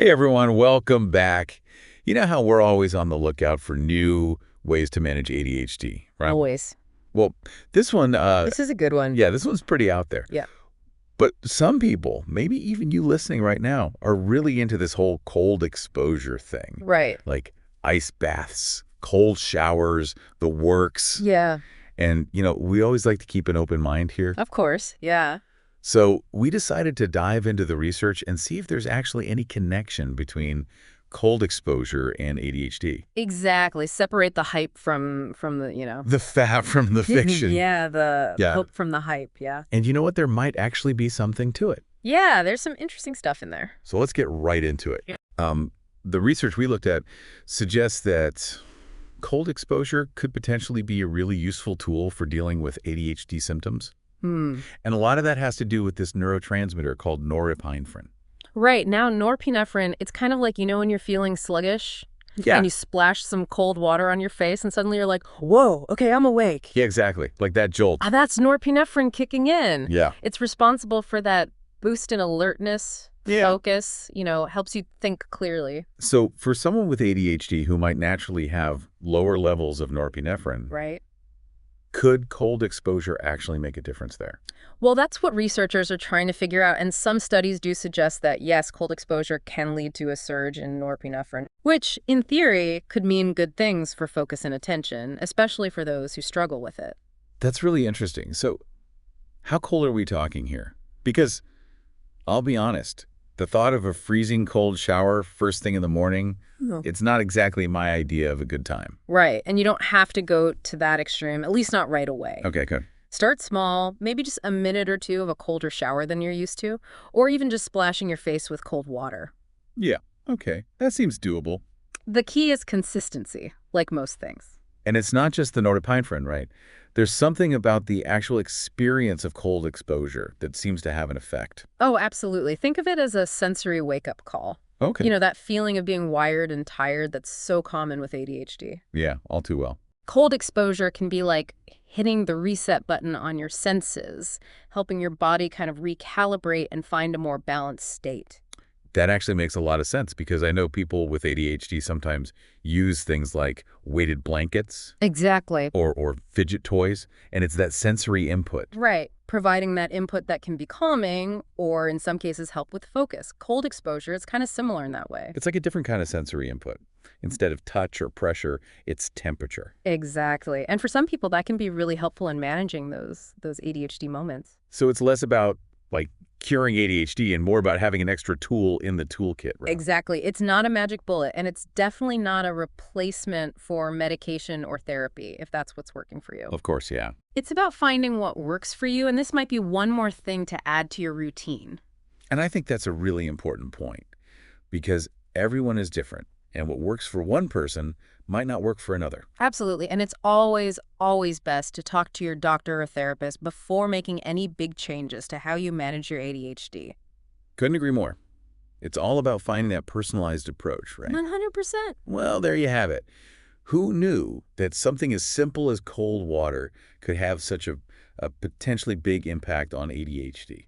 Hey everyone, welcome back. You know how we're always on the lookout for new ways to manage ADHD, right? Always. Well, this one, This is a good one. yeah, this one's pretty out there. Yeah. But some people, maybe even you listening right now, are really into this whole cold exposure thing. Right. Like ice baths, cold showers, the works. Yeah. And, we always like to keep an open mind here. Of course. Yeah. So we decided to dive into the research and see if there's actually any connection between cold exposure and ADHD. Exactly. Separate the hype from the. The fact from the fiction. Yeah, the Yeah. hope from the hype. Yeah. And you know what? There might actually be something to it. Yeah, there's some interesting stuff in there. So let's get right into it. Yeah. The research we looked at suggests that cold exposure could potentially be a really useful tool for dealing with ADHD symptoms. Hmm. And a lot of that has to do with this neurotransmitter called norepinephrine. Right. Now, norepinephrine, it's kind of like, when you're feeling sluggish and you splash some cold water on your face and suddenly you're like, whoa, okay, I'm awake. Yeah, exactly. Like that jolt. That's norepinephrine kicking in. Yeah. It's responsible for that boost in alertness, focus, helps you think clearly. So for someone with ADHD who might naturally have lower levels of norepinephrine, Right. could cold exposure actually make a difference there? Well, that's what researchers are trying to figure out, and some studies do suggest that, yes, cold exposure can lead to a surge in norepinephrine, which, in theory, could mean good things for focus and attention, especially for those who struggle with it. That's really interesting. So how cold are we talking here? Because I'll be honest, the thought of a freezing cold shower first thing in the morning, it's not exactly my idea of a good time. Right, and you don't have to go to that extreme, at least not right away. Okay, good. Start small, maybe just a minute or two of a colder shower than you're used to, or even just splashing your face with cold water. Yeah, okay. That seems doable. The key is consistency, like most things. And it's not just the norepinephrine, right? There's something about the actual experience of cold exposure that seems to have an effect. Oh, absolutely. Think of it as a sensory wake-up call. Okay. That feeling of being wired and tired that's so common with ADHD. Yeah, all too well. Cold exposure can be like hitting the reset button on your senses, helping your body kind of recalibrate and find a more balanced state. That actually makes a lot of sense because I know people with ADHD sometimes use things like weighted blankets Exactly. or fidget toys, and it's that sensory input. Right. Providing that input that can be calming or in some cases help with focus. Cold exposure is kind of similar in that way. It's like a different kind of sensory input. Instead of touch or pressure, it's temperature. Exactly. And for some people, that can be really helpful in managing those ADHD moments. So it's less about like curing ADHD and more about having an extra tool in the toolkit, right? Exactly. It's not a magic bullet, and it's definitely not a replacement for medication or therapy, if that's what's working for you. Of course, yeah. It's about finding what works for you, and this might be one more thing to add to your routine. And I think that's a really important point because everyone is different, and what works for one person might not work for another. Absolutely. And it's always, always best to talk to your doctor or therapist before making any big changes to how you manage your ADHD. Couldn't agree more. It's all about finding that personalized approach, right? 100%. Well, there you have it. Who knew that something as simple as cold water could have such a potentially big impact on ADHD?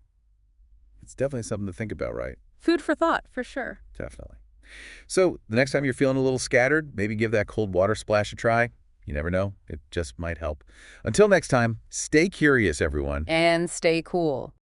It's definitely something to think about, right? Food for thought, for sure. Definitely. So the next time you're feeling a little scattered, maybe give that cold water splash a try. You never know. It just might help. Until next time, stay curious, everyone. And stay cool.